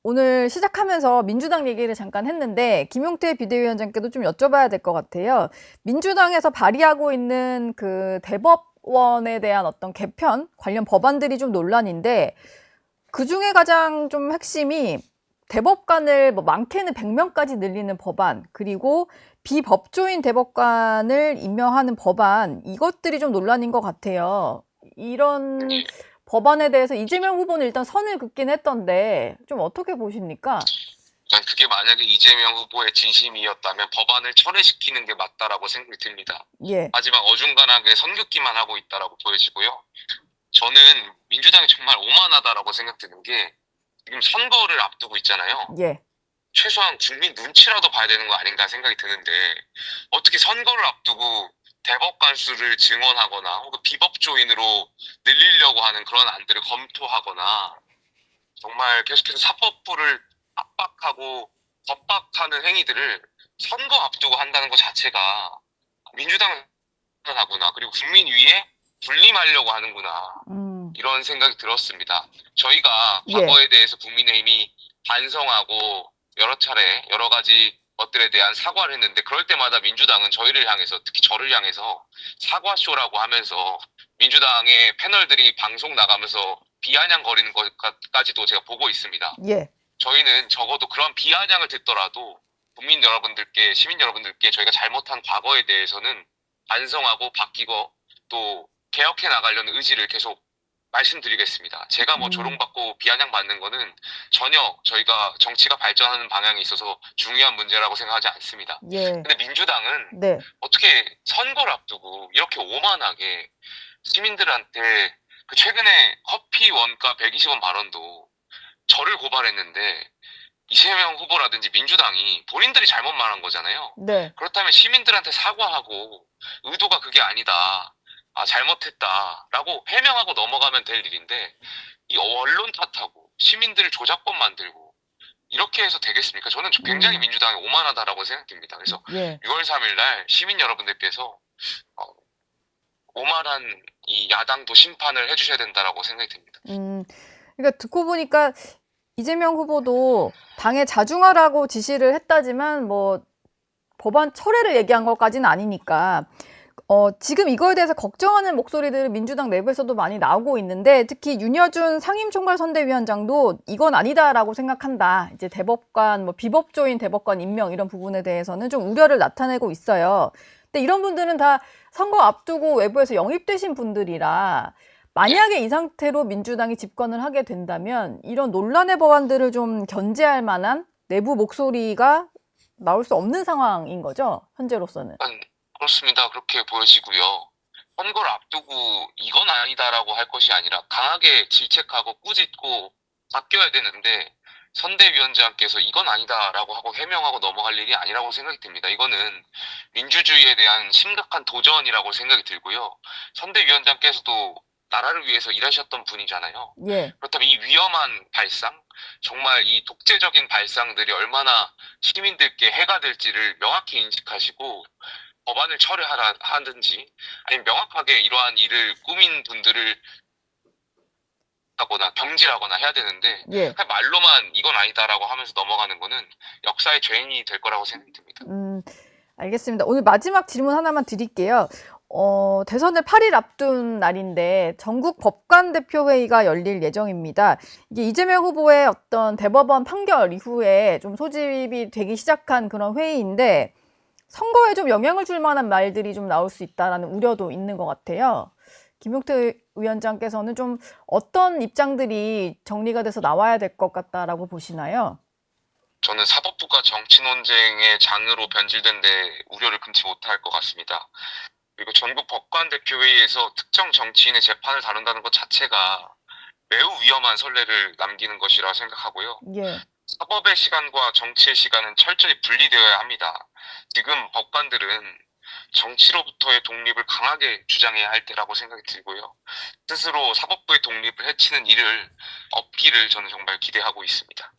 오늘 시작하면서 민주당 얘기를 잠깐 했는데 김용태 비대위원장께도 좀 여쭤봐야 될 것 같아요. 민주당에서 발의하고 있는 그 대법원에 대한 어떤 개편 관련 법안들이 좀 논란인데 그중에 가장 좀 핵심이 대법관을 뭐 많게는 100명까지 늘리는 법안, 그리고 비법조인 대법관을 임명하는 법안, 이것들이 좀 논란인 것 같아요. 이런 예. 법안에 대해서 이재명 후보는 일단 선을 긋긴 했던데 좀 어떻게 보십니까? 난 그게 만약에 이재명 후보의 진심이었다면 법안을 철회시키는 게 맞다라고 생각이 듭니다. 예, 하지만 어중간하게 선긋기만 하고 있다라고 보여지고요. 저는 민주당이 정말 오만하다라고 생각드는 게 지금 선거를 앞두고 있잖아요. 예. 최소한 국민 눈치라도 봐야 되는 거 아닌가 생각이 드는데 어떻게 선거를 앞두고 대법관 수를 증원하거나 혹은 비법조인으로 늘리려고 하는 그런 안들을 검토하거나 정말 계속해서 사법부를 압박하고 겁박하는 행위들을 선거 앞두고 한다는 것 자체가 민주당은 하구나. 그리고 국민 위에 군림하려고 하는구나. 음, 이런 생각이 들었습니다. 저희가 예, 과거에 대해서 국민의힘이 반성하고 여러 차례 여러 가지 것들에 대한 사과를 했는데 그럴 때마다 민주당은 저희를 향해서 특히 저를 향해서 사과쇼라고 하면서 민주당의 패널들이 방송 나가면서 비아냥거리는 것까지도 제가 보고 있습니다. 예. 저희는 적어도 그런 비아냥을 듣더라도 국민 여러분들께, 시민 여러분들께 저희가 잘못한 과거에 대해서는 반성하고 바뀌고 또 개혁해 나가려는 의지를 계속 말씀드리겠습니다. 제가 뭐 음, 조롱받고 비아냥받는 거는 전혀 저희가 정치가 발전하는 방향에 있어서 중요한 문제라고 생각하지 않습니다. 예, 근데 민주당은 네. 어떻게 선거를 앞두고 이렇게 오만하게 시민들한테 그 최근에 커피 원가 120원 발언도 저를 고발했는데 이재명 후보라든지 민주당이 본인들이 잘못 말한 거잖아요. 네. 그렇다면 시민들한테 사과하고 의도가 그게 아니다. 아, 잘못했다라고 해명하고 넘어가면 될 일인데 이 언론 탓하고 시민들 조작권 만들고 이렇게 해서 되겠습니까? 저는 굉장히 음, 민주당이 오만하다라고 생각됩니다. 그래서 예. 6월 3일 날 시민 여러분들께서 어, 오만한 이 야당도 심판을 해주셔야 된다라고 생각이 듭니다. 음, 그러니까 듣고 보니까 이재명 후보도 당에 자중하라고 지시를 했다지만 뭐 법안 철회를 얘기한 것까지는 아니니까 지금 이거에 대해서 걱정하는 목소리들이 민주당 내부에서도 많이 나오고 있는데 특히 윤여준 상임총괄선대위원장도 이건 아니다라고 생각한다. 이제 대법관, 뭐 비법조인 대법관 임명 이런 부분에 대해서는 좀 우려를 나타내고 있어요. 근데 이런 분들은 다 선거 앞두고 외부에서 영입되신 분들이라 예. 만약에 이 상태로 민주당이 집권을 하게 된다면 이런 논란의 법안들을 좀 견제할 만한 내부 목소리가 나올 수 없는 상황인 거죠, 현재로서는. 그렇습니다. 그렇게 보여지고요. 선거를 앞두고 이건 아니다라고 할 것이 아니라 강하게 질책하고 꾸짖고 바뀌어야 되는데 선대위원장께서 이건 아니다라고 하고 해명하고 넘어갈 일이 아니라고 생각이 듭니다. 이거는 민주주의에 대한 심각한 도전이라고 생각이 들고요. 선대위원장께서도 나라를 위해서 일하셨던 분이잖아요. 예. 그렇다면 이 위험한 발상, 정말 이 독재적인 발상들이 얼마나 시민들께 해가 될지를 명확히 인식하시고 법안을 하든지 아니면 명확하게 이러한 일을 꾸민 분들을 하거나 경질하거나 해야 되는데 예. 그냥 말로만 이건 아니다라고 하면서 넘어가는 거는 역사의 죄인이 될 거라고 생각이 듭니다. 알겠습니다. 오늘 마지막 질문 하나만 드릴게요. 대선을 8일 앞둔 날인데 전국 법관 대표회의가 열릴 예정입니다. 이게 이재명 후보의 어떤 대법원 판결 이후에 좀 소집이 되기 시작한 그런 회의인데 선거에 좀 영향을 줄 만한 말들이 좀 나올 수 있다라는 우려도 있는 것 같아요. 김용태 위원장께서는 좀 어떤 입장들이 정리가 돼서 나와야 될 것 같다라고 보시나요? 저는 사법부가 정치 논쟁의 장으로 변질된 데 우려를 금치 못할 것 같습니다. 그리고 전국 법관 대표회의에서 특정 정치인의 재판을 다룬다는 것 자체가 매우 위험한 선례를 남기는 것이라 생각하고요. 예. 사법의 시간과 정치의 시간은 철저히 분리되어야 합니다. 지금 법관들은 정치로부터의 독립을 강하게 주장해야 할 때라고 생각이 들고요. 스스로 사법부의 독립을 해치는 일을 없기를 저는 정말 기대하고 있습니다.